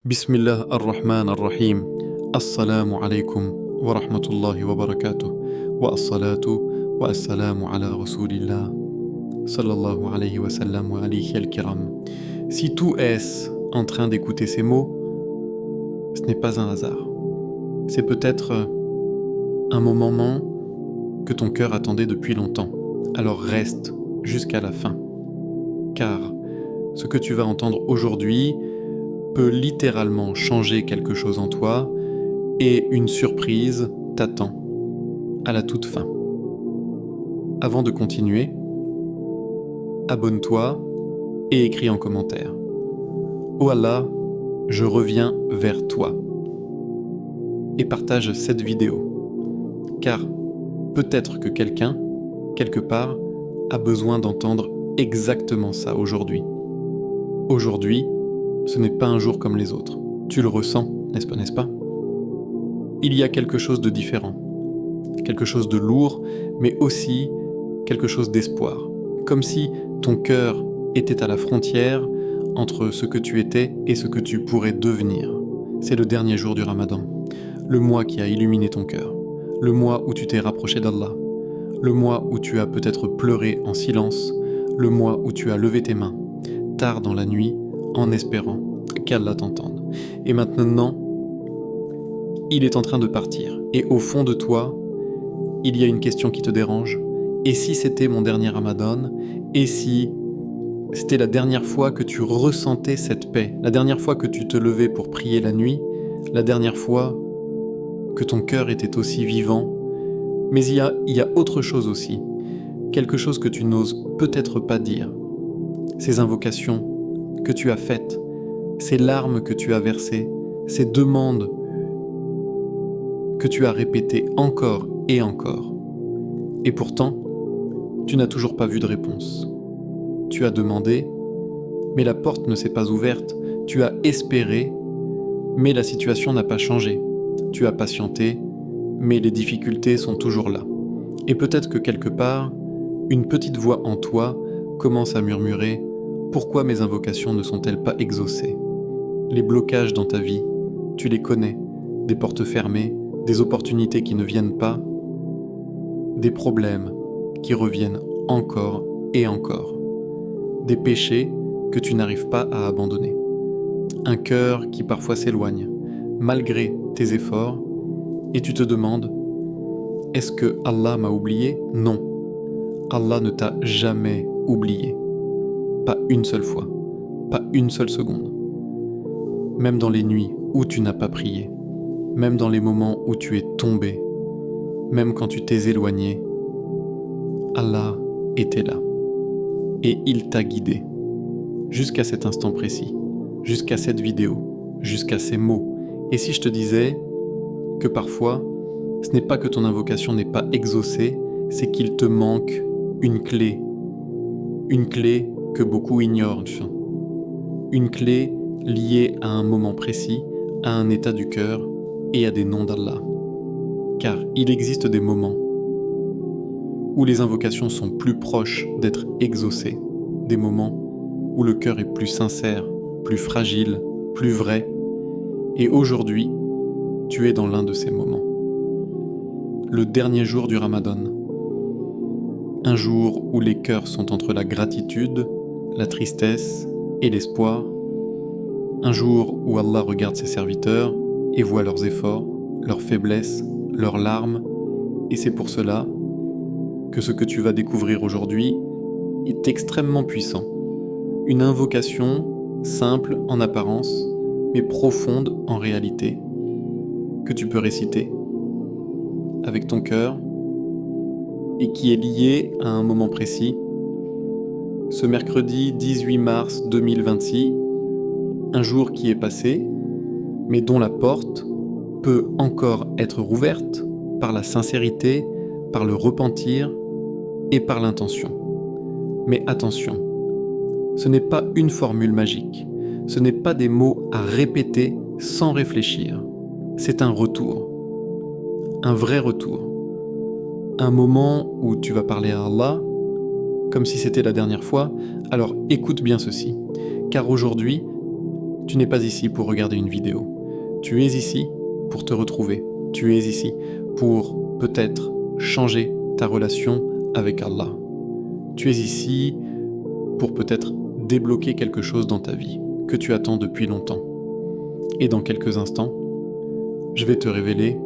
Bismillah ar-Rahman ar-Rahim. Assalamu alaikum wa rahmatullahi wa barakatuh. Wa as-salatu wa as-salamu ala rasulillah. Sallallahu alayhi wa sallam wa alihi al-kiram. Si tout est en train d'écouter ces mots, ce n'est pas un hasard. C'est peut-être un moment que ton cœur attendait depuis longtemps. Alors reste jusqu'à la fin. Car ce que tu vas entendre aujourd'hui peut littéralement changer quelque chose en toi et une surprise t'attend à la toute fin. Avant de continuer, abonne-toi et écris en commentaire. Oh Allah, je reviens vers toi. Et partage cette vidéo. Car peut-être que quelqu'un, quelque part, a besoin d'entendre exactement ça aujourd'hui. Aujourd'hui, ce n'est pas un jour comme les autres. Tu le ressens, n'est-ce pas? Il y a quelque chose de différent. Quelque chose de lourd, mais aussi quelque chose d'espoir. Comme si ton cœur était à la frontière entre ce que tu étais et ce que tu pourrais devenir. C'est le dernier jour du Ramadan. Le mois qui a illuminé ton cœur. Le mois où tu t'es rapproché d'Allah. Le mois où tu as peut-être pleuré en silence. Le mois où tu as levé tes mains, tard dans la nuit, en espérant qu'Allah t'entende. Et maintenant, il est en train de partir. Et au fond de toi, il y a une question qui te dérange. Et si c'était mon dernier Ramadan? Et si c'était la dernière fois que tu ressentais cette paix? La dernière fois que tu te levais pour prier la nuit? La dernière fois que ton cœur était aussi vivant? Mais il y a autre chose aussi. Quelque chose que tu n'oses peut-être pas dire. Ces invocations que tu as faites, ces larmes que tu as versées, ces demandes que tu as répétées encore et encore. Et pourtant, tu n'as toujours pas vu de réponse. Tu as demandé, mais la porte ne s'est pas ouverte. Tu as espéré, mais la situation n'a pas changé. Tu as patienté, mais les difficultés sont toujours là. Et peut-être que quelque part, une petite voix en toi commence à murmurer: pourquoi mes invocations ne sont-elles pas exaucées? Les blocages dans ta vie, tu les connais, des portes fermées, des opportunités qui ne viennent pas, des problèmes qui reviennent encore et encore, des péchés que tu n'arrives pas à abandonner, un cœur qui parfois s'éloigne, malgré tes efforts, et tu te demandes: est-ce que Allah m'a oublié? Non, Allah ne t'a jamais oublié. Pas une seule fois, pas une seule seconde. Même dans les nuits où tu n'as pas prié, même dans les moments où tu es tombé, même quand tu t'es éloigné, Allah était là. Et il t'a guidé, jusqu'à cet instant précis, jusqu'à cette vidéo, jusqu'à ces mots. Et si je te disais que parfois, ce n'est pas que ton invocation n'est pas exaucée, c'est qu'il te manque une clé que beaucoup ignorent, une clé liée à un moment précis, à un état du cœur et à des noms d'Allah. Car il existe des moments où les invocations sont plus proches d'être exaucées, des moments où le cœur est plus sincère, plus fragile, plus vrai. Et aujourd'hui, tu es dans l'un de ces moments. Le dernier jour du Ramadan. Un jour où les cœurs sont entre la gratitude, la tristesse et l'espoir. Un jour où Allah regarde ses serviteurs et voit leurs efforts, leurs faiblesses, leurs larmes. Et c'est pour cela que ce que tu vas découvrir aujourd'hui est extrêmement puissant. Une invocation simple en apparence, mais profonde en réalité, que tu peux réciter avec ton cœur et qui est liée à un moment précis. Ce mercredi 18 mars 2026, un jour qui est passé, mais dont la porte peut encore être rouverte par la sincérité, par le repentir et par l'intention. Mais attention, ce n'est pas une formule magique, ce n'est pas des mots à répéter sans réfléchir. C'est un retour, un vrai retour. Un moment où tu vas parler à Allah, comme si c'était la dernière fois. Alors écoute bien ceci, car aujourd'hui, Tu n'es pas ici pour regarder une vidéo. Tu es ici pour te retrouver. Tu es ici pour peut-être changer ta relation avec Allah. Tu es ici pour peut-être débloquer quelque chose dans ta vie que tu attends depuis longtemps. Et dans quelques instants, je vais te révéler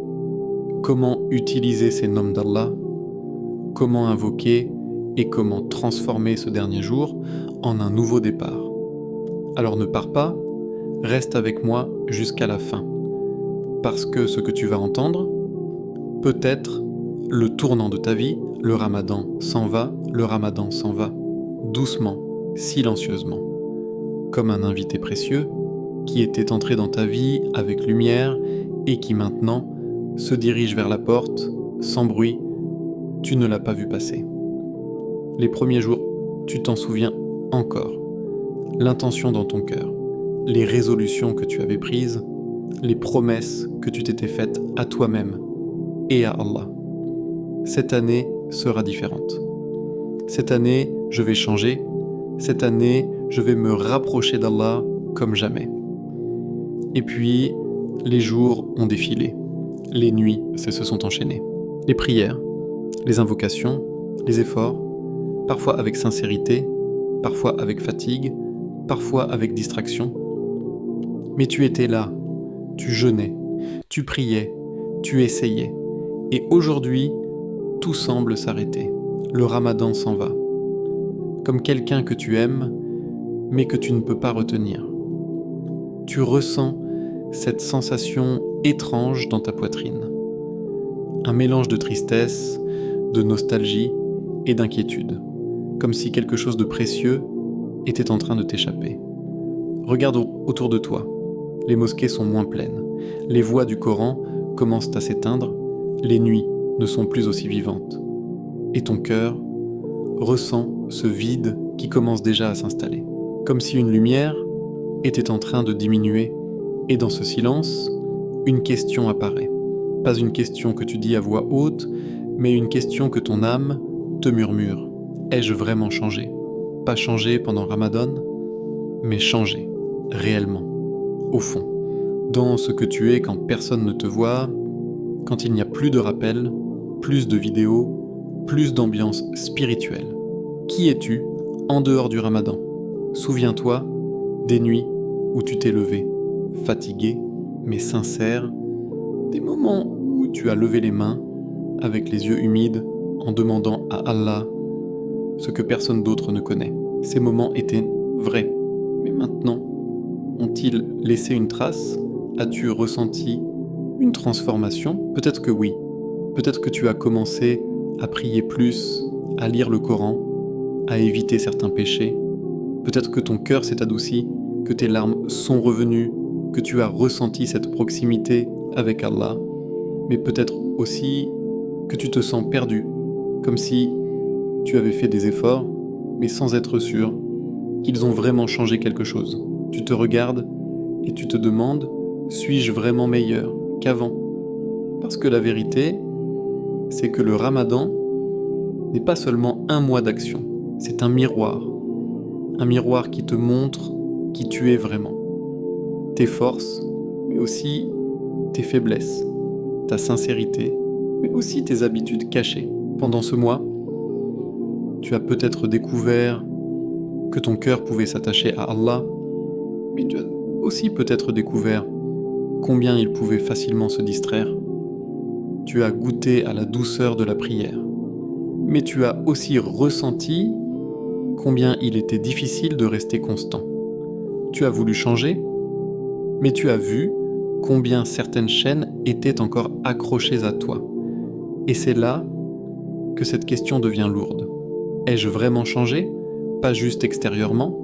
comment utiliser ces noms d'Allah, comment invoquer et comment transformer ce dernier jour en un nouveau départ. Alors ne pars pas, reste avec moi jusqu'à la fin, parce que ce que tu vas entendre peut être le tournant de ta vie. Le Ramadan s'en va, le Ramadan s'en va, doucement, silencieusement, comme un invité précieux qui était entré dans ta vie avec lumière et qui maintenant se dirige vers la porte, sans bruit, tu ne l'as pas vu passer. Les premiers jours, tu t'en souviens encore. L'intention dans ton cœur, les résolutions que tu avais prises, les promesses que tu t'étais faites à toi-même et à Allah. Cette année sera différente. Cette année, je vais changer. Cette année, je vais me rapprocher d'Allah comme jamais. Et puis, les jours ont défilé. Les nuits se sont enchaînées. Les prières, les invocations, les efforts, parfois avec sincérité, parfois avec fatigue, parfois avec distraction. Mais tu étais là, tu jeûnais, tu priais, tu essayais. Et aujourd'hui, tout semble s'arrêter. Le Ramadan s'en va. Comme quelqu'un que tu aimes, mais que tu ne peux pas retenir. Tu ressens cette sensation étrange dans ta poitrine. Un mélange de tristesse, de nostalgie et d'inquiétude. Comme si quelque chose de précieux était en train de t'échapper. Regarde autour de toi. Les mosquées sont moins pleines. Les voix du Coran commencent à s'éteindre. Les nuits ne sont plus aussi vivantes. Et ton cœur ressent ce vide qui commence déjà à s'installer. Comme si une lumière était en train de diminuer. Et dans ce silence, une question apparaît. Pas une question que tu dis à voix haute, mais une question que ton âme te murmure. Ai-je vraiment changé ? Pas changé pendant Ramadan, mais changé, réellement, au fond. Dans ce que tu es quand personne ne te voit, quand il n'y a plus de rappels, plus de vidéos, plus d'ambiance spirituelle. Qui es-tu en dehors du Ramadan ? Souviens-toi des nuits où tu t'es levé, fatigué, mais sincère, des moments où tu as levé les mains, avec les yeux humides, en demandant à Allah ce que personne d'autre ne connaît. Ces moments étaient vrais, mais maintenant, ont-ils laissé une trace ? As-tu ressenti une transformation ? Peut-être que oui. Peut-être que tu as commencé à prier plus, à lire le Coran, à éviter certains péchés. Peut-être que ton cœur s'est adouci, que tes larmes sont revenues, que tu as ressenti cette proximité avec Allah. Mais peut-être aussi que tu te sens perdu, comme si tu avais fait des efforts, mais sans être sûr qu'ils ont vraiment changé quelque chose. Tu te regardes et tu te demandes, suis-je vraiment meilleur qu'avant ? Parce que la vérité, c'est que le Ramadan n'est pas seulement un mois d'action, c'est un miroir qui te montre qui tu es vraiment. Tes forces, mais aussi tes faiblesses, ta sincérité, mais aussi tes habitudes cachées. Pendant ce mois, tu as peut-être découvert que ton cœur pouvait s'attacher à Allah, mais tu as aussi peut-être découvert combien il pouvait facilement se distraire. Tu as goûté à la douceur de la prière, mais tu as aussi ressenti combien il était difficile de rester constant. Tu as voulu changer, mais tu as vu combien certaines chaînes étaient encore accrochées à toi. Et c'est là que cette question devient lourde. Ai-je vraiment changé ? Pas juste extérieurement,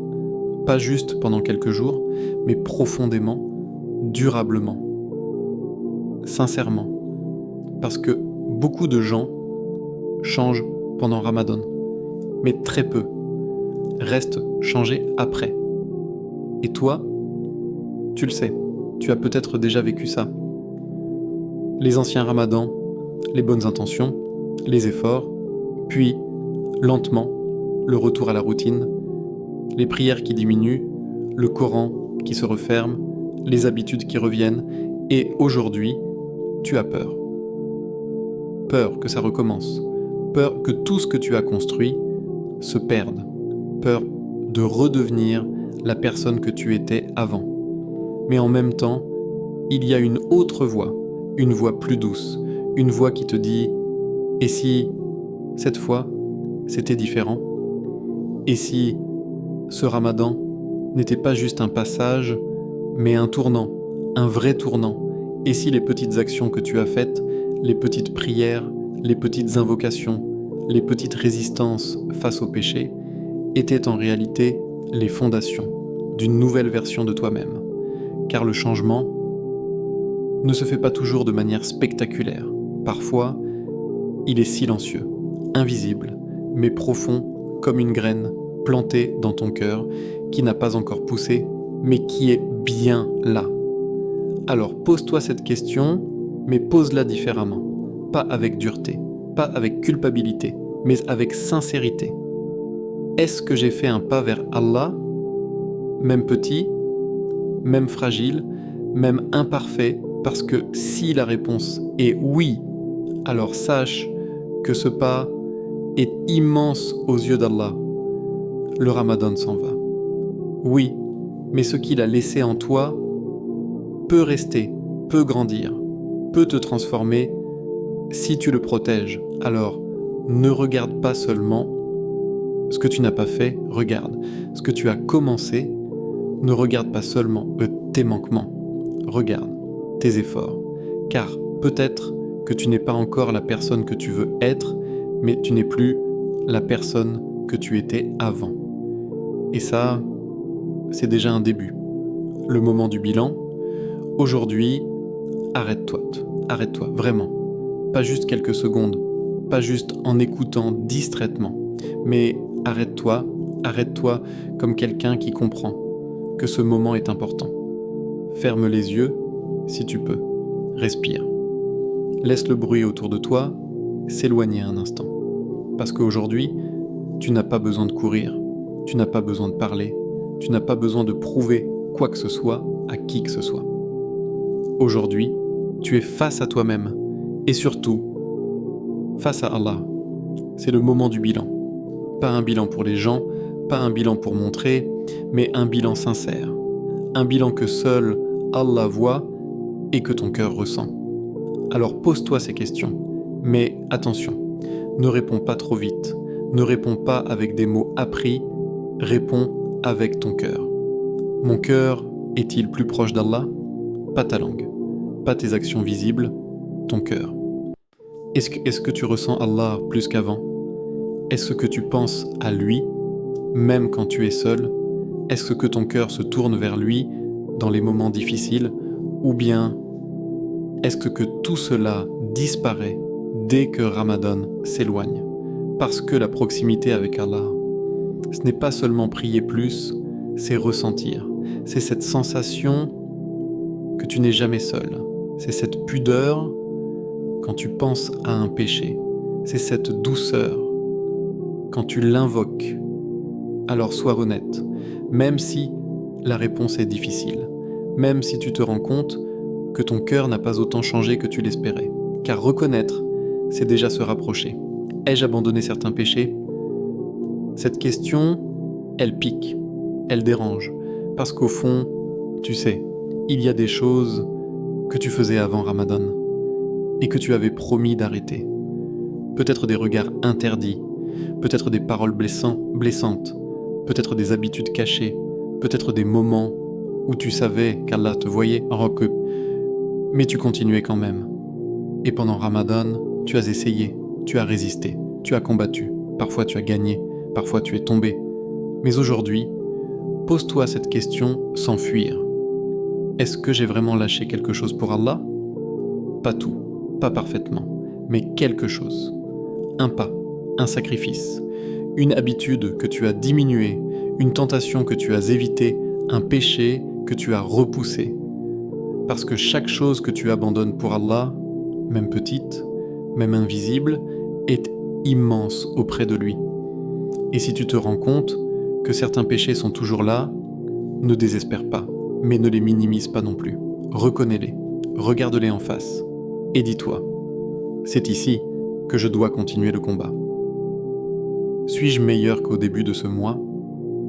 pas juste pendant quelques jours, mais profondément, durablement, sincèrement. Parce que beaucoup de gens changent pendant Ramadan, mais très peu restent changés après. Et toi, tu le sais, tu as peut-être déjà vécu ça. Les anciens Ramadans, les bonnes intentions, les efforts, puis, lentement, le retour à la routine, les prières qui diminuent, le Coran qui se referment, les habitudes qui reviennent, et aujourd'hui, tu as peur. Peur que ça recommence, peur que tout ce que tu as construit se perde, peur de redevenir la personne que tu étais avant. Mais en même temps, il y a une autre voix, une voix plus douce, une voix qui te dit « Et si, cette fois, c'était différent ? Et si ce Ramadan n'était pas juste un passage, mais un tournant, un vrai tournant ? Et si les petites actions que tu as faites, les petites prières, les petites invocations, les petites résistances face au péché, étaient en réalité les fondations d'une nouvelle version de toi-même ? Car le changement ne se fait pas toujours de manière spectaculaire. Parfois, il est silencieux, invisible, mais profond comme une graine plantée dans ton cœur qui n'a pas encore poussé, mais qui est bien là. Alors pose-toi cette question, mais pose-la différemment. Pas avec dureté, pas avec culpabilité, mais avec sincérité. Est-ce que j'ai fait un pas vers Allah, même petit, même fragile, même imparfait? Parce que si la réponse est oui, alors sache que ce pas est immense aux yeux d'Allah. Le Ramadan s'en va. Oui, mais ce qu'il a laissé en toi peut rester, peut grandir, peut te transformer si tu le protèges. Alors, ne regarde pas seulement ce que tu n'as pas fait, regarde ce que tu as commencé. Ne regarde pas seulement tes manquements, regarde tes efforts, car peut-être que tu n'es pas encore la personne que tu veux être, mais tu n'es plus la personne que tu étais avant. Et ça, c'est déjà un début. Le moment du bilan. Aujourd'hui, arrête-toi, vraiment. Pas juste quelques secondes, pas juste en écoutant distraitement, mais arrête-toi comme quelqu'un qui comprend que ce moment est important. Ferme les yeux si tu peux, respire. Laisse le bruit autour de toi s'éloigner un instant. Parce qu'aujourd'hui, tu n'as pas besoin de courir, tu n'as pas besoin de parler, tu n'as pas besoin de prouver quoi que ce soit à qui que ce soit. Aujourd'hui, tu es face à toi-même et surtout face à Allah. C'est le moment du bilan. Pas un bilan pour les gens, pas un bilan pour montrer, mais un bilan sincère. Un bilan que seul Allah voit et que ton cœur ressent. Alors pose-toi ces questions, mais attention, ne réponds pas trop vite, ne réponds pas avec des mots appris, réponds avec ton cœur. Mon cœur est-il plus proche d'Allah ? Pas ta langue, pas tes actions visibles, ton cœur. Est-ce que tu ressens Allah plus qu'avant ? Est-ce que tu penses à lui, même quand tu es seul ? Est-ce que ton cœur se tourne vers lui dans les moments difficiles ? Ou bien, est-ce que tout cela disparaît dès que Ramadan s'éloigne ? Parce que la proximité avec Allah, ce n'est pas seulement prier plus, c'est ressentir. C'est cette sensation que tu n'es jamais seul. C'est cette pudeur quand tu penses à un péché. C'est cette douceur quand tu l'invoques. Alors sois honnête, même si la réponse est difficile, même si tu te rends compte que ton cœur n'a pas autant changé que tu l'espérais. Car reconnaître, c'est déjà se rapprocher. Ai-je abandonné certains péchés ? Cette question, elle pique, elle dérange, parce qu'au fond, tu sais, il y a des choses que tu faisais avant Ramadan et que tu avais promis d'arrêter. Peut-être des regards interdits, peut-être des paroles blessantes, peut-être des habitudes cachées, peut-être des moments où tu savais qu'Allah te voyait en roqueux, mais tu continuais quand même. Et pendant Ramadan, tu as essayé, tu as résisté, tu as combattu, parfois tu as gagné, parfois tu es tombé. Mais aujourd'hui, pose-toi cette question sans fuir. Est-ce que j'ai vraiment lâché quelque chose pour Allah ? Pas tout, pas parfaitement, mais quelque chose. Un pas, un sacrifice, une habitude que tu as diminuée, une tentation que tu as évitée, un péché que tu as repoussé. Parce que chaque chose que tu abandonnes pour Allah, même petite, même invisible, est immense auprès de lui. Et si tu te rends compte que certains péchés sont toujours là, ne désespère pas. mais ne les minimise pas non plus. Reconnais-les, regarde-les en face, et dis-toi, c'est ici que je dois continuer le combat. Suis-je meilleur qu'au début de ce mois?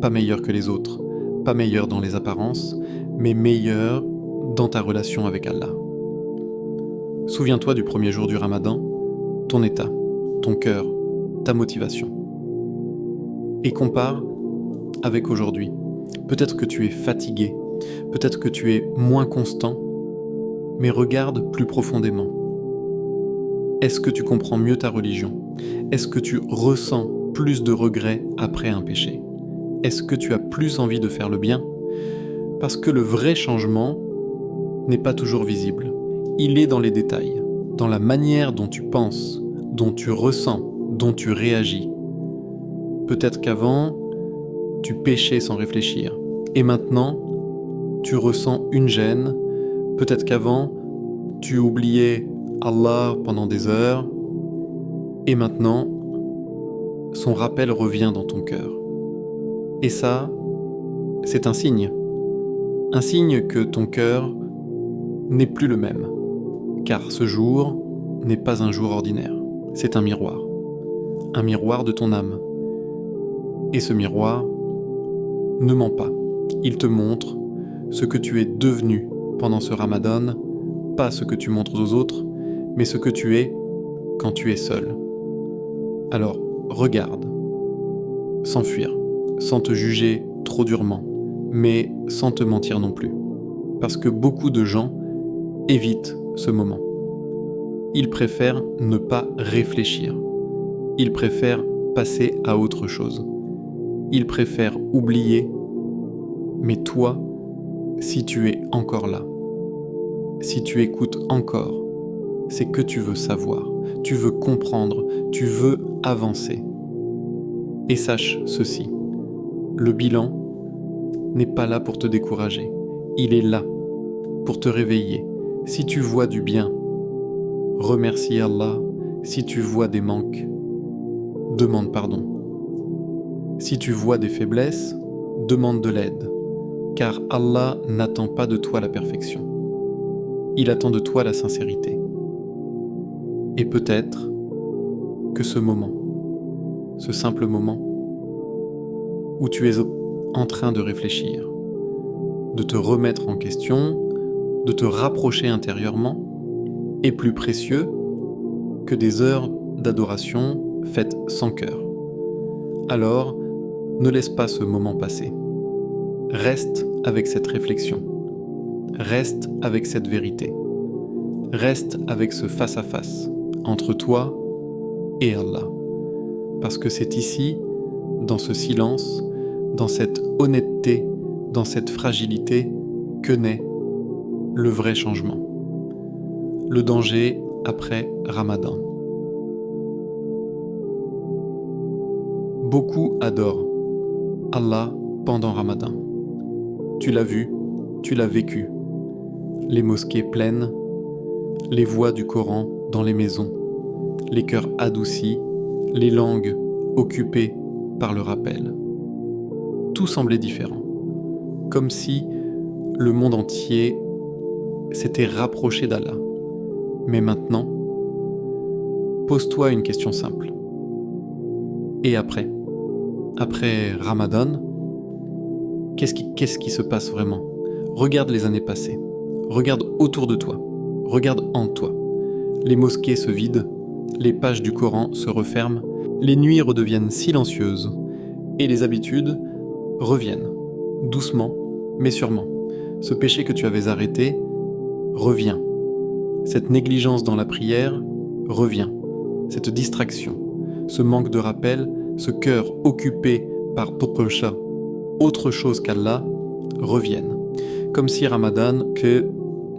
Pas meilleur que les autres, pas meilleur dans les apparences, mais meilleur dans ta relation avec Allah. Souviens-toi du premier jour du Ramadan, ton état, ton cœur, ta motivation. Et compare avec aujourd'hui. Peut-être que tu es fatigué, peut-être que tu es moins constant, mais regarde plus profondément. Est-ce que tu comprends mieux ta religion? Est-ce que tu ressens plus de regrets après un péché? Est-ce que tu as plus envie de faire le bien? Parce que le vrai changement n'est pas toujours visible. Il est dans les détails, dans la manière dont tu penses, dont tu ressens, dont tu réagis. Peut-être qu'avant, tu péchais sans réfléchir. Et maintenant, tu ressens une gêne. Peut-être qu'avant, tu oubliais Allah pendant des heures. Et maintenant, son rappel revient dans ton cœur. Et ça, c'est un signe. Un signe que ton cœur n'est plus le même. Car ce jour n'est pas un jour ordinaire. C'est un miroir. Un miroir de ton âme. Et ce miroir ne ment pas. Il te montre ce que tu es devenu pendant ce Ramadan, pas ce que tu montres aux autres, mais ce que tu es quand tu es seul. Alors, regarde, sans fuir, sans te juger trop durement, mais sans te mentir non plus. Parce que beaucoup de gens évitent ce moment. Ils préfèrent ne pas réfléchir. Ils préfèrent passer à autre chose. Ils préfèrent oublier. Mais toi, si tu es encore là, si tu écoutes encore, c'est que tu veux savoir, tu veux comprendre, tu veux avancer. Et sache ceci, le bilan n'est pas là pour te décourager, il est là pour te réveiller. Si tu vois du bien, remercie Allah. Si tu vois des manques, demande pardon. Si tu vois des faiblesses, demande de l'aide, car Allah n'attend pas de toi la perfection. Il attend de toi la sincérité. Et peut-être que ce moment, ce simple moment, où tu es en train de réfléchir, de te remettre en question, de te rapprocher intérieurement, est plus précieux que des heures d'adoration faites sans cœur. Alors, ne laisse pas ce moment passer. Reste avec cette réflexion. Reste avec cette vérité. Reste avec ce face-à-face entre toi et Allah. Parce que c'est ici, dans ce silence, dans cette honnêteté, dans cette fragilité, que naît le vrai changement. Le danger après Ramadan. Beaucoup adorent Allah pendant Ramadan. Tu l'as vu, tu l'as vécu. Les mosquées pleines, les voix du Coran dans les maisons, les cœurs adoucis, les langues occupées par le rappel. Tout semblait différent, comme si le monde entier s'était rapproché d'Allah. Mais maintenant, pose-toi une question simple. Et après Ramadan, qu'est-ce qui se passe vraiment? Regarde les années passées. Regarde autour de toi. Regarde en toi. Les mosquées se vident, les pages du Coran se referment, les nuits redeviennent silencieuses et les habitudes reviennent, doucement mais sûrement. Ce péché que tu avais arrêté revient. Cette négligence dans la prière revient. Cette distraction, ce manque de rappel, ce cœur occupé par autre chose qu'Allah reviennent. Comme si Ramadan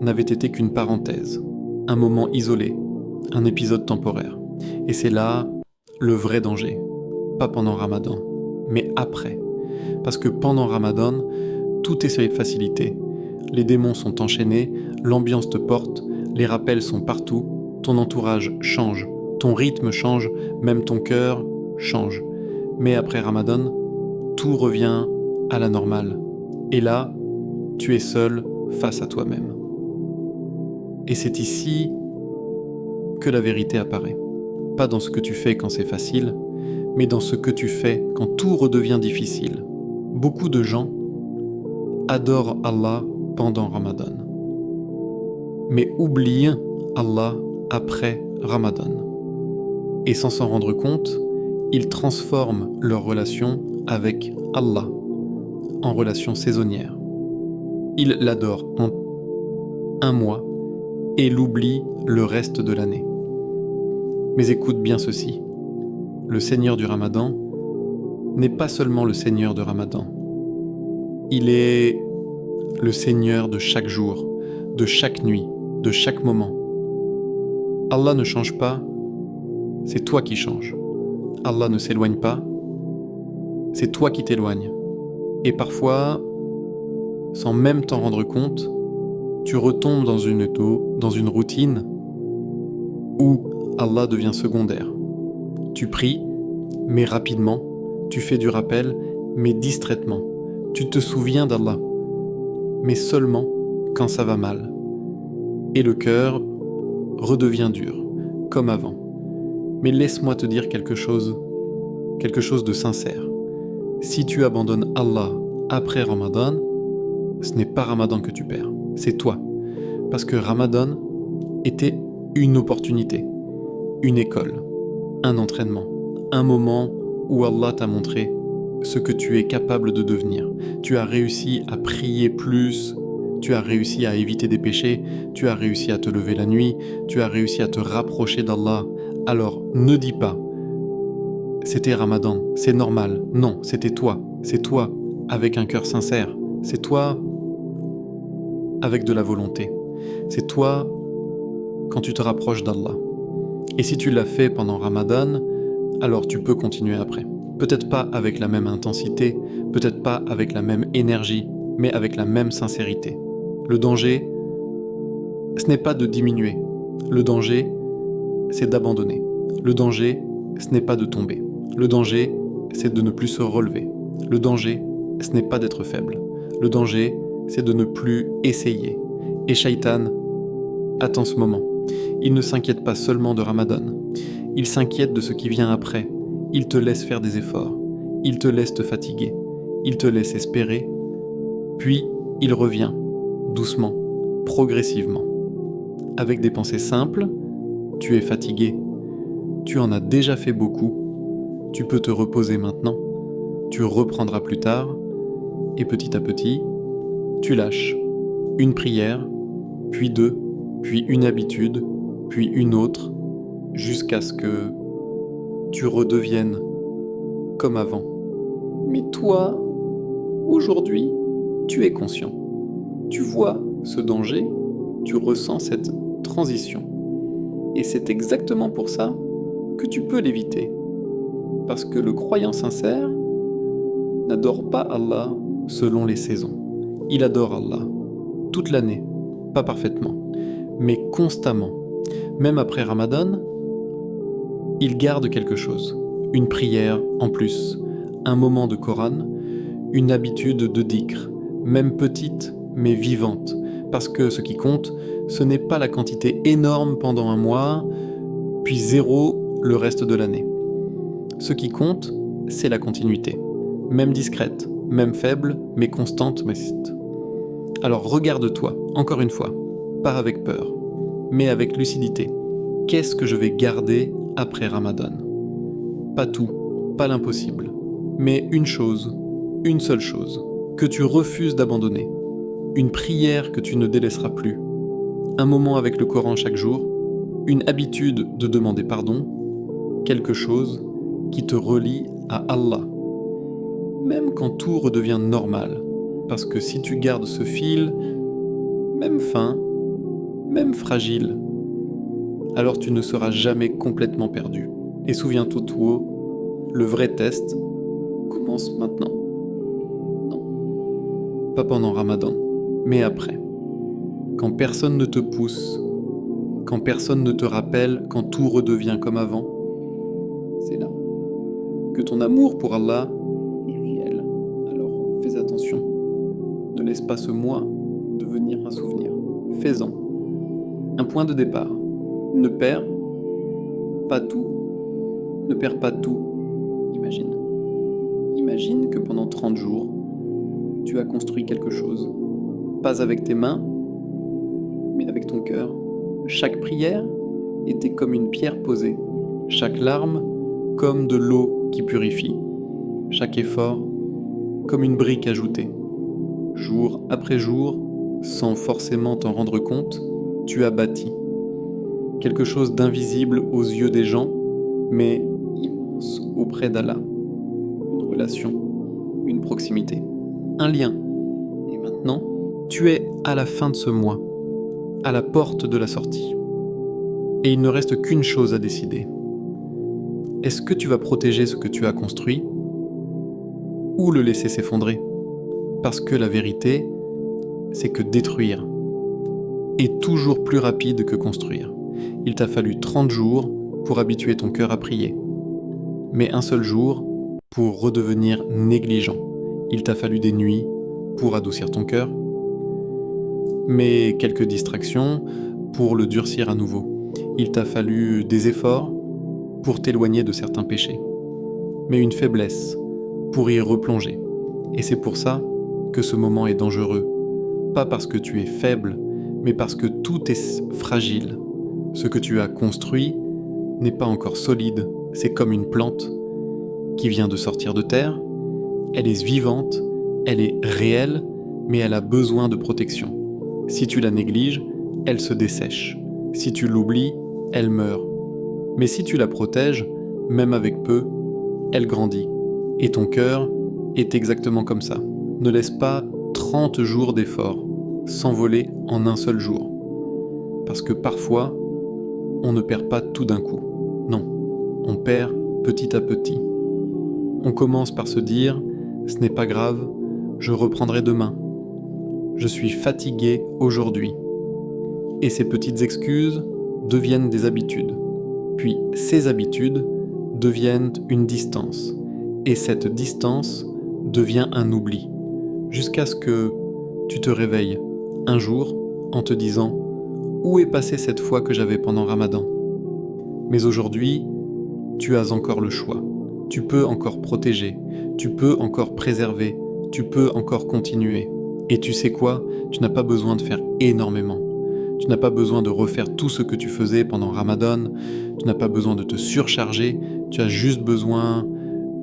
n'avait été qu'une parenthèse, un moment isolé, un épisode temporaire. Et c'est là le vrai danger. Pas pendant Ramadan, mais après. Parce que pendant Ramadan, tout est facilité. Les démons sont enchaînés, l'ambiance te porte, les rappels sont partout, ton entourage change, ton rythme change, même ton cœur change. Mais après Ramadan, tout revient à la normale. Et là, tu es seul face à toi-même. Et c'est ici que la vérité apparaît. Pas dans ce que tu fais quand c'est facile, mais dans ce que tu fais quand tout redevient difficile. Beaucoup de gens adorent Allah pendant Ramadan, mais oublient Allah après Ramadan. Et sans s'en rendre compte, ils transforment leur relation avec Allah en relation saisonnière. Ils l'adorent en un mois et l'oublient le reste de l'année. Mais écoute bien ceci, le Seigneur du Ramadan n'est pas seulement le Seigneur de Ramadan. Il est le Seigneur de chaque jour, de chaque nuit, de chaque moment. Allah ne change pas, c'est toi qui changes. Allah ne s'éloigne pas, c'est toi qui t'éloignes. Et parfois, sans même t'en rendre compte, tu retombes dans une routine où Allah devient secondaire. Tu pries, mais rapidement, tu fais du rappel, mais distraitement. Tu te souviens d'Allah, mais seulement quand ça va mal. Et le cœur redevient dur, comme avant. Mais laisse-moi te dire quelque chose de sincère. Si tu abandonnes Allah après Ramadan, ce n'est pas Ramadan que tu perds, c'est toi. Parce que Ramadan était une opportunité, une école, un entraînement, un moment où Allah t'a montré ce que tu es capable de devenir. Tu as réussi à prier plus, tu as réussi à éviter des péchés, tu as réussi à te lever la nuit, tu as réussi à te rapprocher d'Allah. Alors ne dis pas « c'était Ramadan, c'est normal ». Non, c'était toi, c'est toi avec un cœur sincère, c'est toi avec de la volonté, c'est toi quand tu te rapproches d'Allah. Et si tu l'as fait pendant Ramadan, alors tu peux continuer après. Peut-être pas avec la même intensité, peut-être pas avec la même énergie, mais avec la même sincérité. Le danger, ce n'est pas de diminuer. Le danger, c'est d'abandonner. Le danger, ce n'est pas de tomber. Le danger, c'est de ne plus se relever. Le danger, ce n'est pas d'être faible. Le danger, c'est de ne plus essayer. Et Shaitan attend ce moment. Il ne s'inquiète pas seulement de Ramadan. Il s'inquiète de ce qui vient après. Il te laisse faire des efforts. Il te laisse te fatiguer. Il te laisse espérer. Puis, il revient, doucement, progressivement. Avec des pensées simples, tu es fatigué. Tu en as déjà fait beaucoup. Tu peux te reposer maintenant. Tu reprendras plus tard. Et petit à petit, tu lâches. Une prière, puis deux, puis une habitude, puis une autre, jusqu'à ce que tu redeviennes comme avant. Mais toi, aujourd'hui, tu es conscient. Tu vois ce danger, tu ressens cette transition. Et c'est exactement pour ça que tu peux l'éviter. Parce que le croyant sincère n'adore pas Allah selon les saisons. Il adore Allah toute l'année, pas parfaitement, mais constamment. Même après Ramadan, il garde quelque chose, une prière en plus, un moment de Coran, une habitude de dhikr, même petite mais vivante, parce que ce qui compte, ce n'est pas la quantité énorme pendant un mois, puis zéro le reste de l'année. Ce qui compte, c'est la continuité, même discrète, même faible, mais constante, Alors regarde-toi, encore une fois, pas avec peur, mais avec lucidité. Qu'est-ce que je vais garder après Ramadan? Pas tout, pas l'impossible, mais une chose, une seule chose, que tu refuses d'abandonner. Une prière que tu ne délaisseras plus. Un moment avec le Coran chaque jour. Une habitude de demander pardon. Quelque chose qui te relie à Allah. Même quand tout redevient normal. Parce que si tu gardes ce fil, même fin, même fragile, alors tu ne seras jamais complètement perdu. Et souviens-toi tout haut, le vrai test commence maintenant. Non, pas pendant Ramadan, mais après. Quand personne ne te pousse, quand personne ne te rappelle, quand tout redevient comme avant, c'est là que ton amour pour Allah est réel. Alors fais attention, ne laisse pas ce mois devenir un souvenir. Fais-en un point de départ. Ne perds pas tout. Ne perds pas tout. Imagine. Imagine que pendant 30 jours, tu as construit quelque chose. Pas avec tes mains, mais avec ton cœur. Chaque prière était comme une pierre posée. Chaque larme, comme de l'eau qui purifie. Chaque effort, comme une brique ajoutée. Jour après jour, sans forcément t'en rendre compte, tu as bâti quelque chose d'invisible aux yeux des gens, mais immense auprès d'Allah. Une relation, une proximité, un lien. Et maintenant, tu es à la fin de ce mois, à la porte de la sortie. Et il ne reste qu'une chose à décider. Est-ce que tu vas protéger ce que tu as construit ou le laisser s'effondrer? Parce que la vérité, c'est que détruire est toujours plus rapide que construire. Il t'a fallu 30 jours pour habituer ton cœur à prier, mais un seul jour pour redevenir négligent. Il t'a fallu des nuits pour adoucir ton cœur, mais quelques distractions pour le durcir à nouveau. Il t'a fallu des efforts pour t'éloigner de certains péchés, mais une faiblesse pour y replonger. Et c'est pour ça que ce moment est dangereux. Pas parce que tu es faible, mais parce que tout est fragile. Ce que tu as construit n'est pas encore solide. C'est comme une plante qui vient de sortir de terre. Elle est vivante, elle est réelle, mais elle a besoin de protection. Si tu la négliges, elle se dessèche. Si tu l'oublies, elle meurt. Mais si tu la protèges, même avec peu, elle grandit. Et ton cœur est exactement comme ça. Ne laisse pas 30 jours d'effort s'envoler en un seul jour. Parce que parfois, on ne perd pas tout d'un coup. Non, on perd petit à petit. On commence par se dire « ce n'est pas grave, je reprendrai demain. Je suis fatigué aujourd'hui. » Et ces petites excuses deviennent des habitudes. Puis ces habitudes deviennent une distance. Et cette distance devient un oubli. Jusqu'à ce que tu te réveilles un jour en te disant « où est passée cette foi que j'avais pendant Ramadan ?» Mais aujourd'hui, tu as encore le choix. Tu peux encore protéger, tu peux encore préserver, tu peux encore continuer. Et tu sais quoi? Tu n'as pas besoin de faire énormément. Tu n'as pas besoin de refaire tout ce que tu faisais pendant Ramadan. Tu n'as pas besoin de te surcharger. Tu as juste besoin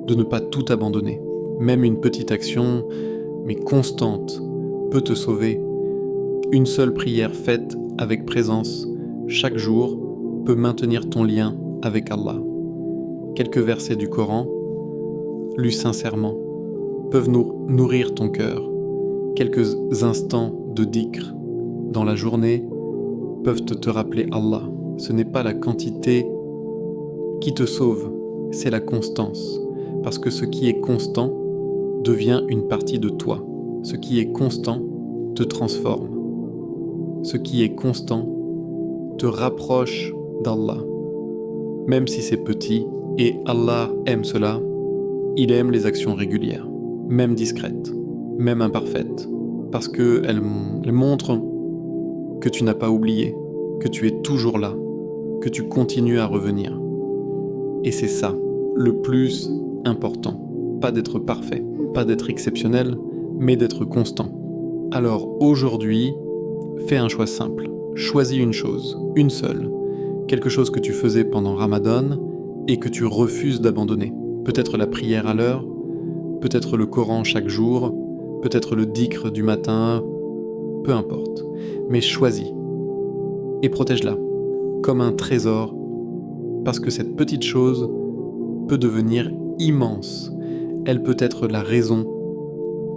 de ne pas tout abandonner. Même une petite action, mais constante, peut te sauver. Une seule prière faite avec présence chaque jour peut maintenir ton lien avec Allah. Quelques versets du Coran, lus sincèrement, peuvent nourrir ton cœur. Quelques instants de dhikr dans la journée peuvent te rappeler Allah. Ce n'est pas la quantité qui te sauve, c'est la constance. Parce que ce qui est constant devient une partie de toi. Ce qui est constant te transforme. Ce qui est constant te rapproche d'Allah. Même si c'est petit, et Allah aime cela, il aime les actions régulières, même discrètes, même imparfaites, parce qu'elles montrent que tu n'as pas oublié, que tu es toujours là, que tu continues à revenir. Et c'est ça, le plus important. Pas d'être parfait, pas d'être exceptionnel, mais d'être constant. Alors aujourd'hui, fais un choix simple. Choisis une chose, une seule. Quelque chose que tu faisais pendant Ramadan et que tu refuses d'abandonner. Peut-être la prière à l'heure, peut-être le Coran chaque jour, peut-être le dhikr du matin, peu importe. Mais choisis et protège-la comme un trésor, parce que cette petite chose peut devenir immense. Elle peut être la raison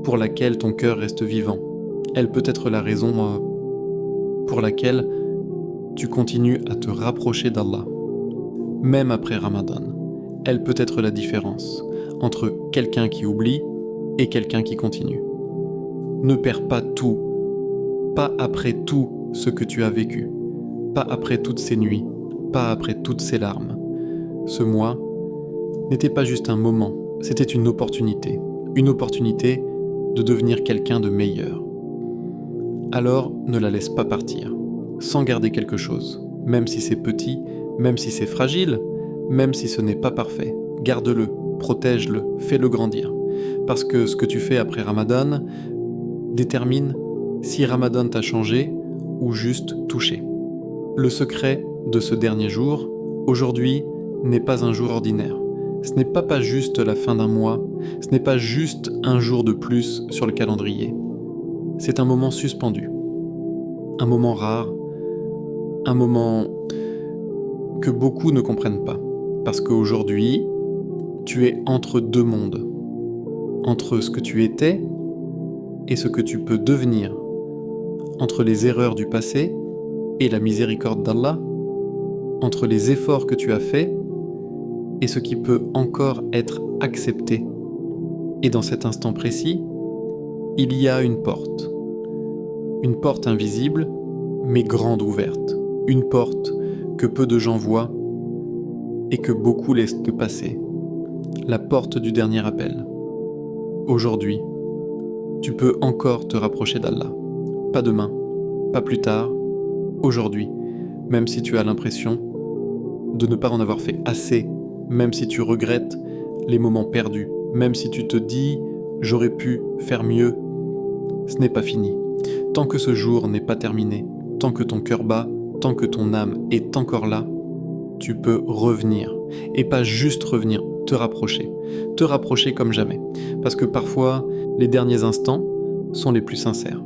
pour laquelle ton cœur reste vivant. Elle peut être la raison pour laquelle tu continues à te rapprocher d'Allah. Même après Ramadan, elle peut être la différence entre quelqu'un qui oublie et quelqu'un qui continue. Ne perds pas tout, pas après tout ce que tu as vécu, pas après toutes ces nuits, pas après toutes ces larmes. Ce mois n'était pas juste un moment, c'était une opportunité de devenir quelqu'un de meilleur. alors ne la laisse pas partir, sans garder quelque chose, même si c'est petit, même si c'est fragile, même si ce n'est pas parfait. Garde-le, protège-le, fais-le grandir. Parce que ce que tu fais après Ramadan détermine si Ramadan t'a changé ou juste touché. Le secret de ce dernier jour, aujourd'hui, n'est pas un jour ordinaire. Ce n'est pas juste la fin d'un mois, ce n'est pas juste un jour de plus sur le calendrier. C'est un moment suspendu, un moment rare, un moment que beaucoup ne comprennent pas. Parce qu'aujourd'hui, tu es entre deux mondes. Entre ce que tu étais et ce que tu peux devenir. Entre les erreurs du passé et la miséricorde d'Allah. Entre les efforts que tu as faits et ce qui peut encore être accepté. Et dans cet instant précis, il y a une porte invisible, mais grande ouverte. Une porte que peu de gens voient et que beaucoup laissent passer. La porte du dernier appel. Aujourd'hui, tu peux encore te rapprocher d'Allah. Pas demain, pas plus tard, aujourd'hui, même si tu as l'impression de ne pas en avoir fait assez, même si tu regrettes les moments perdus, même si tu te dis « j'aurais pu faire mieux », ce n'est pas fini. Tant que ce jour n'est pas terminé, tant que ton cœur bat, tant que ton âme est encore là, tu peux revenir. Et pas juste revenir, te rapprocher comme jamais. Parce que parfois, les derniers instants sont les plus sincères.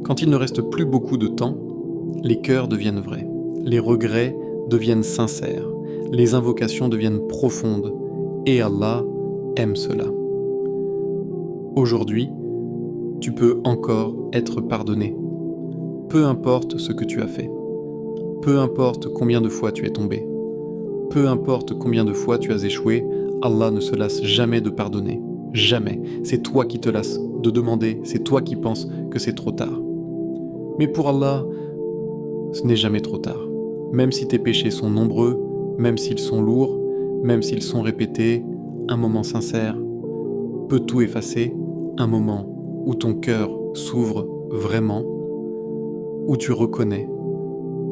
Quand il ne reste plus beaucoup de temps, les cœurs deviennent vrais, les regrets deviennent sincères, les invocations deviennent profondes, et Allah aime cela. Aujourd'hui, tu peux encore être pardonné. Peu importe ce que tu as fait. Peu importe combien de fois tu es tombé. Peu importe combien de fois tu as échoué, Allah ne se lasse jamais de pardonner. Jamais. C'est toi qui te lasses de demander, c'est toi qui penses que c'est trop tard. Mais pour Allah, ce n'est jamais trop tard. Même si tes péchés sont nombreux, même s'ils sont lourds, même s'ils sont répétés, un moment sincère peut tout effacer, un moment où ton cœur s'ouvre vraiment, où tu reconnais,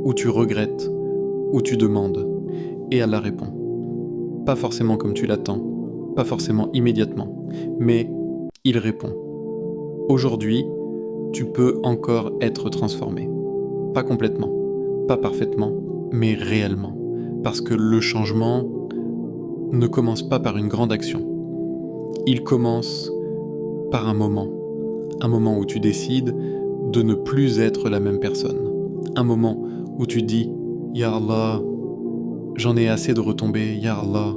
où tu regrettes, où tu demandes, et Allah répond. Pas forcément comme tu l'attends, pas forcément immédiatement, mais il répond. Aujourd'hui, tu peux encore être transformé. Pas complètement, pas parfaitement, mais réellement. Parce que le changement ne commence pas par une grande action. Il commence par un moment où tu décides de ne plus être la même personne. Un moment où tu dis « Ya Allah, j'en ai assez de retomber, Ya Allah,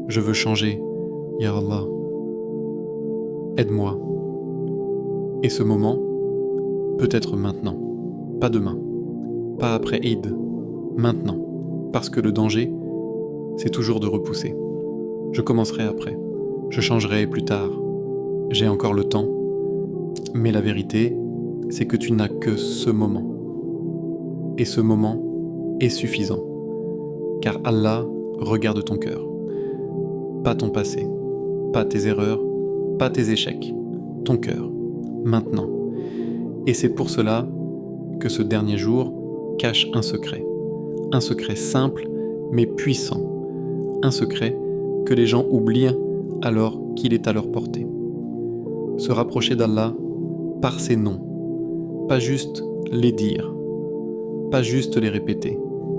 je veux changer, Ya Allah, aide-moi ». Et ce moment peut être maintenant, pas demain, pas après Eid, maintenant. Parce que le danger, c'est toujours de repousser. Je commencerai après, je changerai plus tard, j'ai encore le temps. Mais la vérité, c'est que tu n'as que ce moment. Et ce moment est suffisant. Car Allah regarde ton cœur. Pas ton passé, pas tes erreurs, pas tes échecs. Ton cœur, maintenant. Et c'est pour cela que ce dernier jour cache un secret. Un secret simple, mais puissant. Un secret que les gens oublient alors qu'il est à leur portée. Se rapprocher d'Allah par ses noms. Pas juste les dire, pas juste les répéter,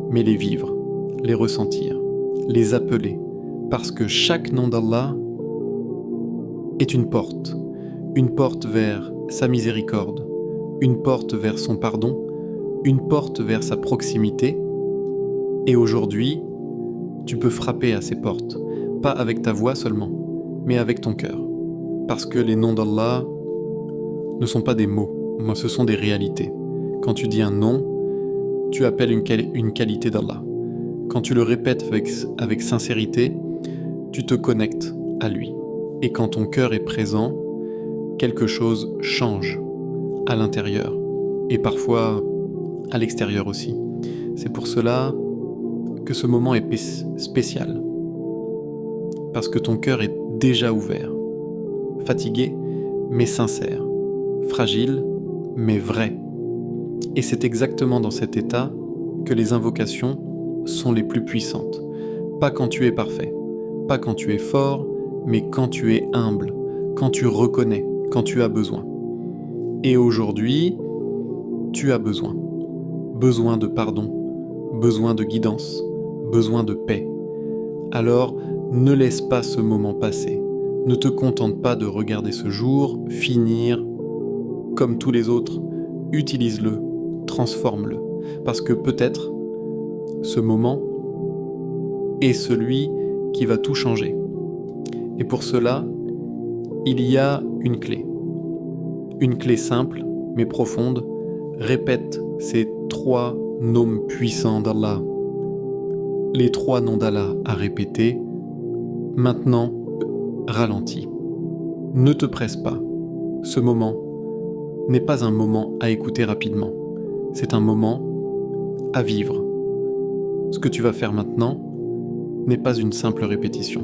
mais les vivre, les ressentir, les appeler. Parce que chaque nom d'Allah est une porte vers sa miséricorde, une porte vers son pardon, une porte vers sa proximité. Et aujourd'hui, tu peux frapper à ces portes, pas avec ta voix seulement, mais avec ton cœur. Parce que les noms d'Allah ne sont pas des mots, mais ce sont des réalités. Quand tu dis un nom, tu appelles une qualité d'Allah. Quand tu le répètes avec sincérité, tu te connectes à lui. Et quand ton cœur est présent, quelque chose change à l'intérieur et parfois à l'extérieur aussi. C'est pour cela que ce moment est spécial. Parce que ton cœur est déjà ouvert, fatigué mais sincère, fragile mais vrai. Et c'est exactement dans cet état que les invocations sont les plus puissantes. Pas quand tu es parfait, pas quand tu es fort, mais quand tu es humble, quand tu reconnais, quand tu as besoin. Et aujourd'hui, tu as besoin. Besoin de pardon, besoin de guidance, besoin de paix. Alors, ne laisse pas ce moment passer. Ne te contente pas de regarder ce jour finir comme tous les autres. Utilise-le, transforme-le. Parce que peut-être, ce moment est celui qui va tout changer. Et pour cela, il y a une clé. Une clé simple, mais profonde. Répète ces 3 noms puissants d'Allah. Les 3 noms d'Allah à répéter. Maintenant, ralentis. Ne te presse pas. Ce moment n'est pas un moment à écouter rapidement. C'est un moment à vivre. Ce que tu vas faire maintenant n'est pas une simple répétition.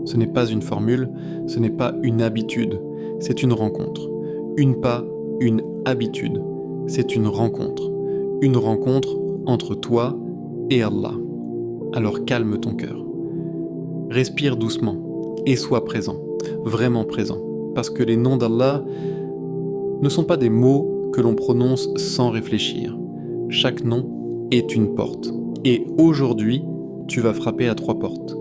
Ce n'est pas une formule, ce n'est pas une habitude, c'est une rencontre. Une habitude, c'est une rencontre. Une rencontre entre toi et Allah. Alors calme ton cœur. Respire doucement et sois présent, vraiment présent. Parce que les noms d'Allah ne sont pas des mots que l'on prononce sans réfléchir. Chaque nom est une porte. Et aujourd'hui, tu vas frapper à 3 portes.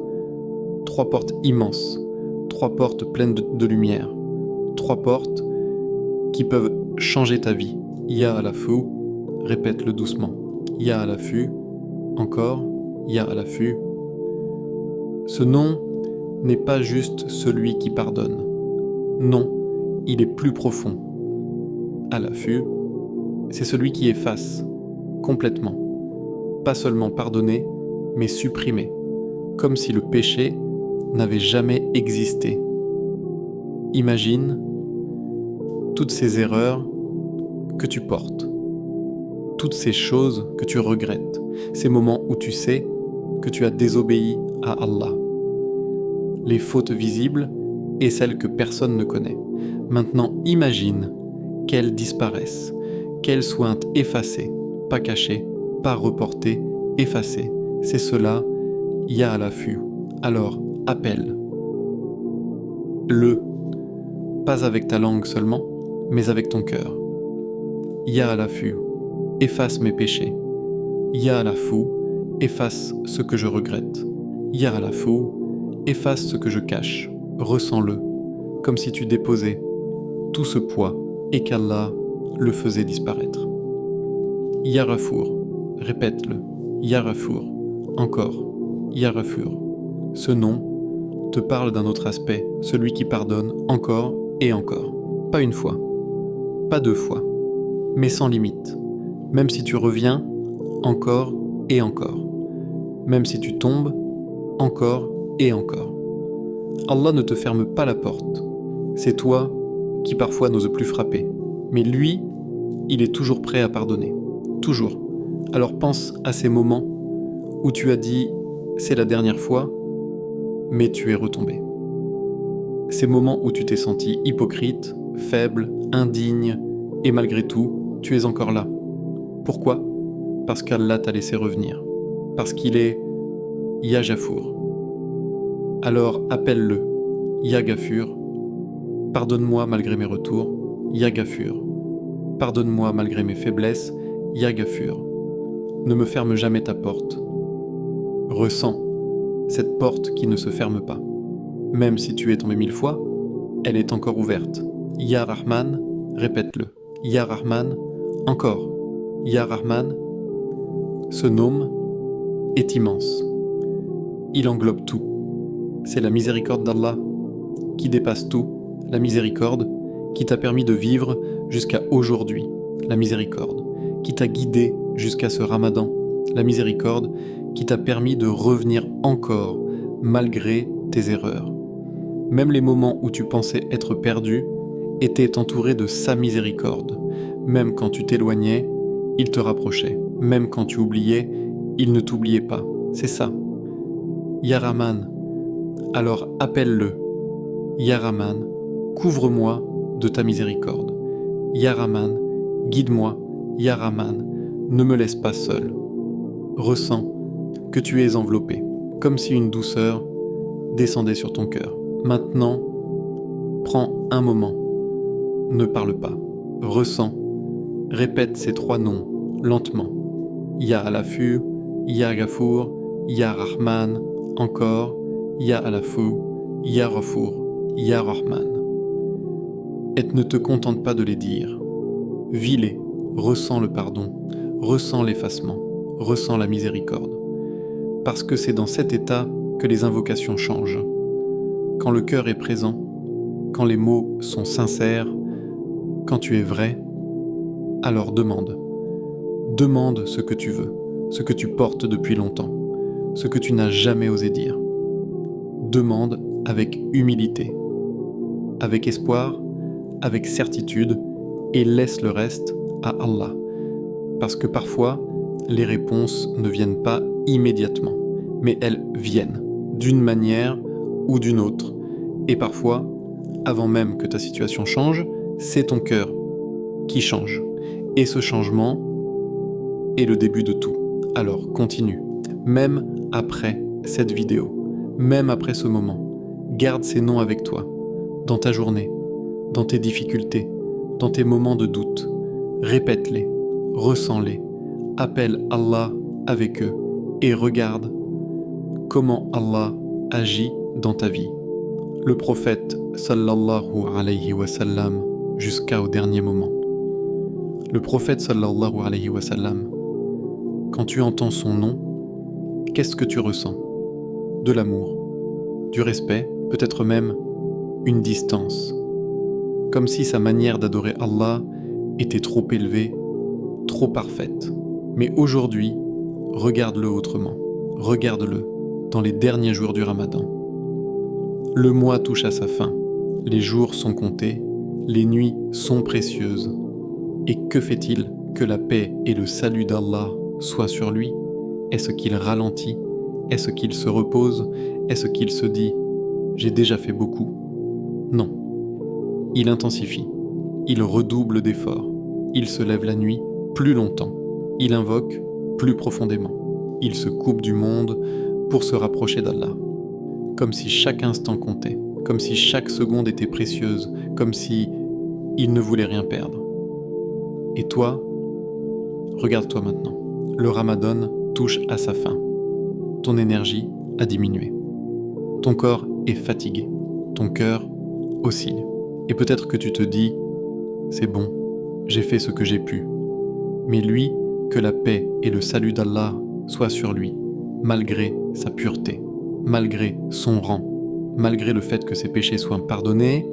3 portes immenses, 3 portes pleines de lumière, 3 portes qui peuvent changer ta vie. Ya à l'affût, répète-le doucement. Ya à l'affût, encore, Ya à l'affût. Ce nom n'est pas juste celui qui pardonne. Non, il est plus profond. À l'affût, c'est celui qui efface, complètement. Pas seulement pardonner, mais supprimer, comme si le péché n'avait jamais existé. Imagine toutes ces erreurs que tu portes, toutes ces choses que tu regrettes, ces moments où tu sais que tu as désobéi à Allah, les fautes visibles et celles que personne ne connaît. Maintenant, imagine qu'elles disparaissent, qu'elles soient effacées, pas cachées, pas reportées, effacées. C'est cela, Ya à l'affût. Alors, appelle-le, pas avec ta langue seulement, mais avec ton cœur. Ya à l'affût, efface mes péchés. Ya à l'affût, efface ce que je regrette. Ya à l'affût, efface ce que je cache. Ressens-le, comme si tu déposais tout ce poids et qu'Allah le faisait disparaître. Ya Ghafour, répète-le. Ya Ghafour, encore. Ya Ghafour. Ce nom te parle d'un autre aspect, celui qui pardonne encore et encore. Pas une fois, pas 2 fois, mais sans limite. Même si tu reviens, encore et encore. Même si tu tombes, encore et encore. Allah ne te ferme pas la porte. C'est toi qui parfois n'ose plus frapper. Mais lui, il est toujours prêt à pardonner. Toujours. Alors pense à ces moments où tu as dit « c'est la dernière fois », mais tu es retombé. Ces moments où tu t'es senti hypocrite, faible, indigne, et malgré tout, tu es encore là. Pourquoi ? Parce qu'Allah t'a laissé revenir. Parce qu'il est Ya Ghafour. Alors appelle-le, Ya Ghafour. Pardonne-moi malgré mes retours, Ya Ghafour. Pardonne-moi malgré mes faiblesses, Ya Ghafour. Ne me ferme jamais ta porte. Ressens cette porte qui ne se ferme pas. Même si tu es tombé 1000 fois, elle est encore ouverte. Ya Rahman, répète-le. Ya Rahman, encore. Ya Rahman. Ce nom est immense. Il englobe tout. C'est la miséricorde d'Allah qui dépasse tout, la miséricorde qui t'a permis de vivre jusqu'à aujourd'hui, la miséricorde qui t'a guidé jusqu'à ce Ramadan, la miséricorde qui t'a permis de revenir encore malgré tes erreurs. Même les moments où tu pensais être perdu étaient entourés de sa miséricorde. Même quand tu t'éloignais, il te rapprochait. Même quand tu oubliais, il ne t'oubliait pas. C'est ça. Ya Rahman, alors appelle-le. Ya Rahman, couvre-moi de ta miséricorde. Ya Rahman, guide-moi. Ya Rahman, ne me laisse pas seul. Ressens que tu es enveloppé, comme si une douceur descendait sur ton cœur. Maintenant, prends un moment, ne parle pas, ressens, répète ces 3 noms lentement. Ya Alafu, Ya Gafour, Ya Rahman, encore, Ya Alafu, Ya Ghafour, Ya Rahman. Et ne te contente pas de les dire. Vis-les, ressens le pardon, ressens l'effacement, ressens la miséricorde. Parce que c'est dans cet état que les invocations changent. Quand le cœur est présent, quand les mots sont sincères, quand tu es vrai, alors demande. Demande ce que tu veux, ce que tu portes depuis longtemps, ce que tu n'as jamais osé dire. Demande avec humilité, avec espoir, avec certitude, et laisse le reste à Allah. Parce que parfois, les réponses ne viennent pas immédiatement, mais elles viennent, d'une manière ou d'une autre. Et parfois, avant même que ta situation change, c'est ton cœur qui change. Et ce changement est le début de tout. Alors continue, même après cette vidéo, même après ce moment. Garde ces noms avec toi, dans ta journée, dans tes difficultés, dans tes moments de doute. Répète-les, ressens-les, appelle Allah avec eux et regarde comment Allah agit dans ta vie. Le prophète sallallahu alayhi wa sallam jusqu'au dernier moment. Le prophète sallallahu alayhi wa sallam, quand tu entends son nom, qu'est-ce que tu ressens? De l'amour, du respect, peut-être même une distance. Comme si sa manière d'adorer Allah était trop élevée, trop parfaite. Mais aujourd'hui, regarde-le autrement. Regarde-le dans les derniers jours du Ramadan. Le mois touche à sa fin. Les jours sont comptés. Les nuits sont précieuses. Et que fait-il que la paix et le salut d'Allah soient sur lui? Est-ce qu'il ralentit? Est-ce qu'il se repose? Est-ce qu'il se dit « J'ai déjà fait beaucoup » Non. Il intensifie. Il redouble d'efforts. Il se lève la nuit plus longtemps. Il invoque plus profondément. Il se coupe du monde pour se rapprocher d'Allah. Comme si chaque instant comptait. Comme si chaque seconde était précieuse. Comme si il ne voulait rien perdre. Et toi, regarde-toi maintenant. Le Ramadan touche à sa fin. Ton énergie a diminué. Ton corps est fatigué. Ton cœur oscille. Et peut-être que tu te dis, c'est bon, j'ai fait ce que j'ai pu. Mais lui, que la paix et le salut d'Allah soient sur lui, malgré sa pureté, malgré son rang, malgré le fait que ses péchés soient pardonnés,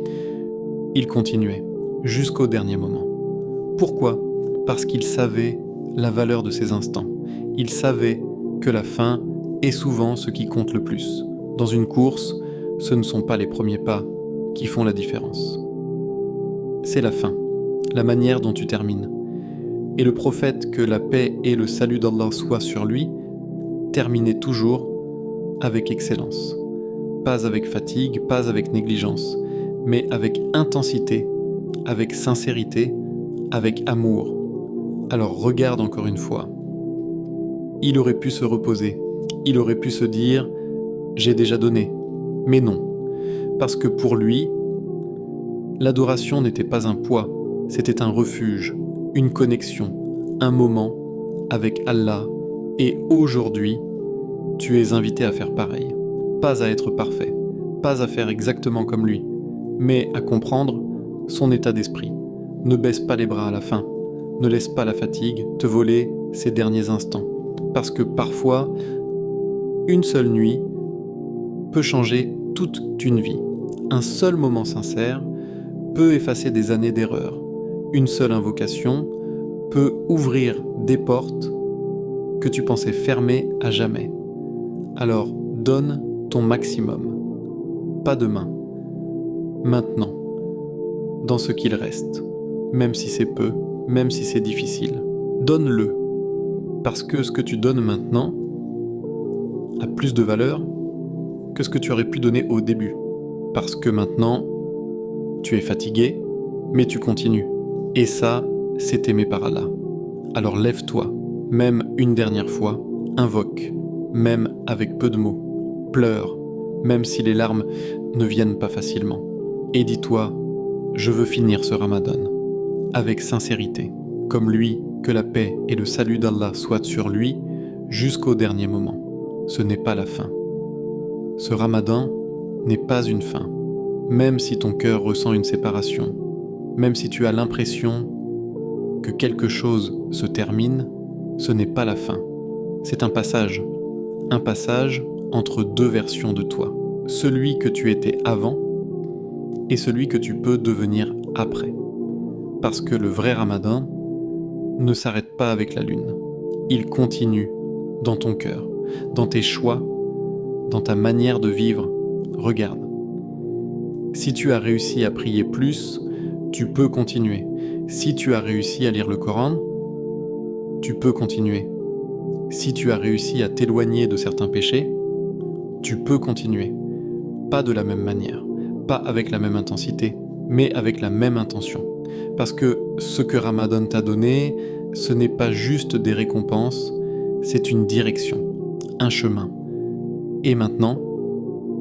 il continuait jusqu'au dernier moment. Pourquoi? Parce qu'il savait la valeur de ces instants. Il savait que la fin est souvent ce qui compte le plus. Dans une course, ce ne sont pas les premiers pas qui font la différence. C'est la fin, la manière dont tu termines. Et le prophète, que la paix et le salut d'Allah soient sur lui, terminait toujours avec excellence. Pas avec fatigue, pas avec négligence, mais avec intensité, avec sincérité, avec amour. Alors regarde encore une fois. Il aurait pu se reposer, il aurait pu se dire « j'ai déjà donné ». Mais non, parce que pour lui, l'adoration n'était pas un poids, c'était un refuge, une connexion, un moment avec Allah. Et aujourd'hui, tu es invité à faire pareil. Pas à être parfait, pas à faire exactement comme lui, mais à comprendre son état d'esprit. Ne baisse pas les bras à la fin, ne laisse pas la fatigue te voler ces derniers instants. Parce que parfois, une seule nuit peut changer toute une vie. Un seul moment sincère peut effacer des années d'erreurs. Une seule invocation peut ouvrir des portes que tu pensais fermées à jamais. Alors donne ton maximum. Pas demain. Maintenant. Dans ce qu'il reste. Même si c'est peu, même si c'est difficile. Donne-le. Parce que ce que tu donnes maintenant a plus de valeur que ce que tu aurais pu donner au début. Parce que maintenant, tu es fatigué, mais tu continues. Et ça, c'est aimé par Allah. Alors lève-toi, même une dernière fois, invoque, même avec peu de mots, pleure, même si les larmes ne viennent pas facilement. Et dis-toi, je veux finir ce Ramadan, avec sincérité, comme lui, que la paix et le salut d'Allah soient sur lui, jusqu'au dernier moment. Ce n'est pas la fin. Ce Ramadan n'est pas une fin, même si ton cœur ressent une séparation, même si tu as l'impression que quelque chose se termine, ce n'est pas la fin. C'est un passage entre deux versions de toi, celui que tu étais avant et celui que tu peux devenir après. Parce que le vrai Ramadan ne s'arrête pas avec la lune. Il continue dans ton cœur, dans tes choix, dans ta manière de vivre. Regarde. Si tu as réussi à prier plus, tu peux continuer. Si tu as réussi à lire le Coran, tu peux continuer. Si tu as réussi à t'éloigner de certains péchés, tu peux continuer. Pas de la même manière, pas avec la même intensité, mais avec la même intention. Parce que ce que Ramadan t'a donné, ce n'est pas juste des récompenses, c'est une direction, un chemin. Et maintenant,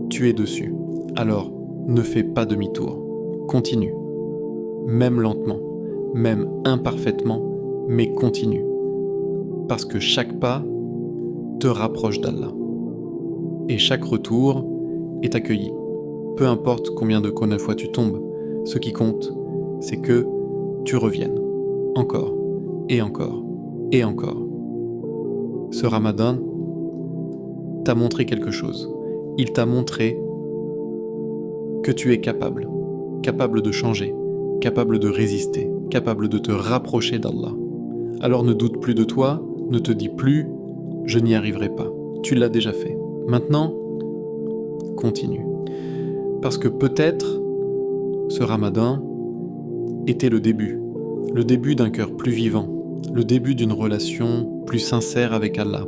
tu es dessus. Alors, ne fais pas demi-tour. Continue. Même lentement, même imparfaitement, mais continue. Parce que chaque pas te rapproche d'Allah. Et chaque retour est accueilli. Peu importe combien de fois tu tombes, ce qui compte, c'est que tu reviennes. Encore, et encore, et encore. Ce Ramadan t'a montré quelque chose. Il t'a montré que tu es capable de changer, capable de résister, capable de te rapprocher d'Allah. Alors ne doute plus de toi, ne te dis plus « je n'y arriverai pas ». Tu l'as déjà fait. Maintenant, continue. Parce que peut-être ce Ramadan était le début d'un cœur plus vivant, le début d'une relation plus sincère avec Allah,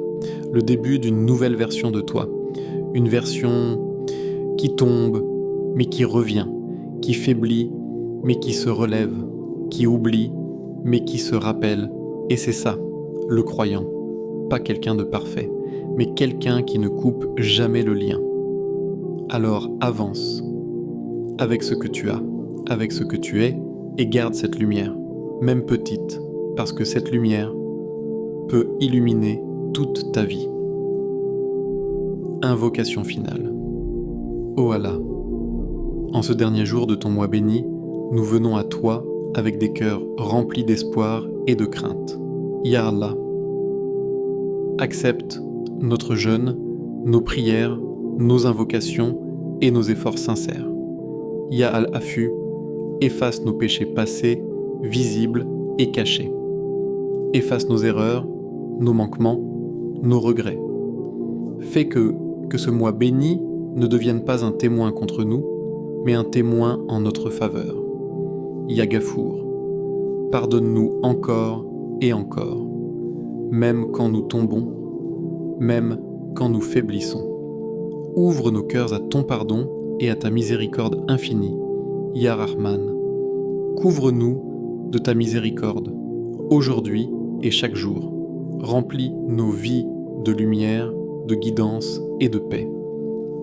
le début d'une nouvelle version de toi, une version qui tombe, mais qui revient, qui faiblit, mais qui se relève, qui oublie, mais qui se rappelle. Et c'est ça, le croyant. Pas quelqu'un de parfait, mais quelqu'un qui ne coupe jamais le lien. Alors avance, avec ce que tu as, avec ce que tu es, et garde cette lumière, même petite, parce que cette lumière peut illuminer toute ta vie. Invocation finale. Ô Allah, en ce dernier jour de ton mois béni, nous venons à toi avec des cœurs remplis d'espoir et de crainte. Ya Allah, accepte notre jeûne, nos prières, nos invocations et nos efforts sincères. Ya Al-Afu, efface nos péchés passés, visibles et cachés. Efface nos erreurs, nos manquements, nos regrets. Fais que ce mois béni ne devienne pas un témoin contre nous, mais un témoin en notre faveur. Ya Gafour, pardonne-nous encore et encore, même quand nous tombons, même quand nous faiblissons. Ouvre nos cœurs à ton pardon et à ta miséricorde infinie. Ya Rahman, couvre-nous de ta miséricorde, aujourd'hui et chaque jour. Remplis nos vies de lumière, de guidance et de paix.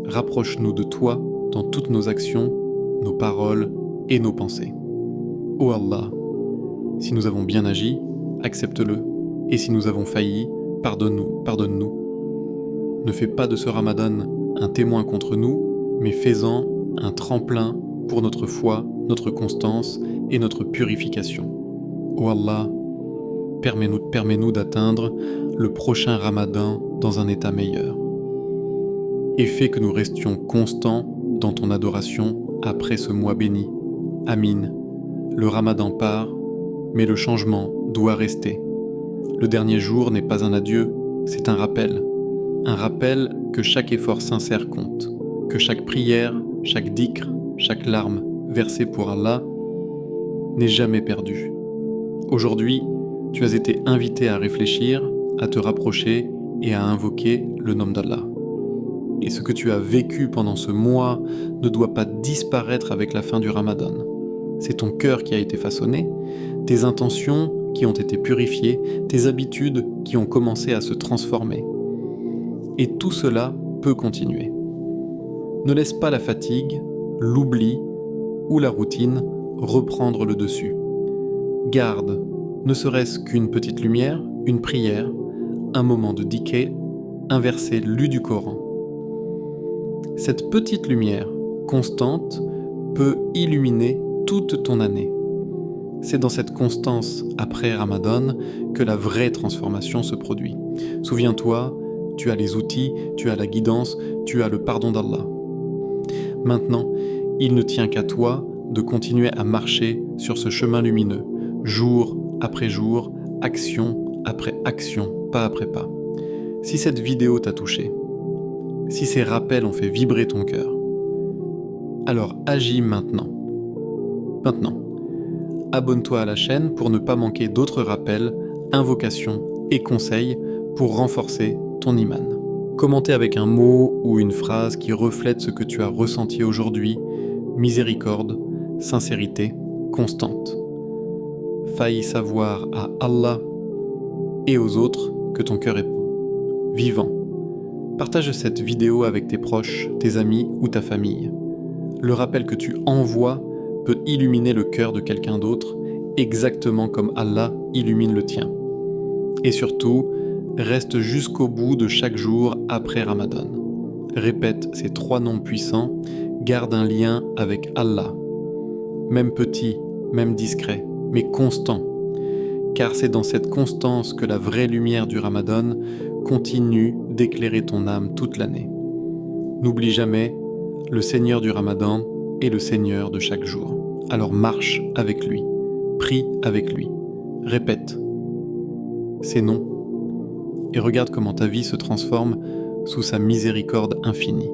Rapproche-nous de toi dans toutes nos actions, nos paroles et nos pensées. Ô Allah, si nous avons bien agi, accepte-le, et si nous avons failli, pardonne-nous. Ne fais pas de ce Ramadan un témoin contre nous, mais fais-en un tremplin pour notre foi, notre constance et notre purification. Ô Allah, permets-nous d'atteindre le prochain Ramadan dans un état meilleur. Et fais que nous restions constants dans ton adoration après ce mois béni. Amin. Le Ramadan part, mais le changement doit rester. Le dernier jour n'est pas un adieu, c'est un rappel. Un rappel que chaque effort sincère compte, que chaque prière, chaque dhikr, chaque larme versée pour Allah n'est jamais perdue. Aujourd'hui, tu as été invité à réfléchir, à te rapprocher et à invoquer le nom d'Allah. Et ce que tu as vécu pendant ce mois ne doit pas disparaître avec la fin du Ramadan. C'est ton cœur qui a été façonné, tes intentions qui ont été purifiées, tes habitudes qui ont commencé à se transformer. Et tout cela peut continuer. Ne laisse pas la fatigue, l'oubli ou la routine reprendre le dessus. Garde, ne serait-ce qu'une petite lumière, une prière, un moment de dhikr, un verset lu du Coran. Cette petite lumière constante peut illuminer toute ton année. C'est dans cette constance après Ramadan que la vraie transformation se produit. Souviens-toi, tu as les outils, tu as la guidance, tu as le pardon d'Allah. Maintenant, il ne tient qu'à toi de continuer à marcher sur ce chemin lumineux, jour après jour, action après action, pas après pas. Si cette vidéo t'a touché, si ces rappels ont fait vibrer ton cœur, alors agis maintenant. Maintenant, abonne-toi à la chaîne pour ne pas manquer d'autres rappels, invocations et conseils pour renforcer ton iman. Commentez avec un mot ou une phrase qui reflète ce que tu as ressenti aujourd'hui, miséricorde, sincérité, constante. Faille savoir à Allah et aux autres que ton cœur est vivant. Partage cette vidéo avec tes proches, tes amis ou ta famille. Le rappel que tu envoies peut illuminer le cœur de quelqu'un d'autre, exactement comme Allah illumine le tien. Et surtout, reste jusqu'au bout de chaque jour après Ramadan. Répète ces 3 noms puissants, garde un lien avec Allah. Même petit, même discret, mais constant. Car c'est dans cette constance que la vraie lumière du Ramadan continue d'éclairer ton âme toute l'année. N'oublie jamais, le Seigneur du Ramadan est le Seigneur de chaque jour. Alors marche avec lui, prie avec lui, répète ces noms et regarde comment ta vie se transforme sous sa miséricorde infinie.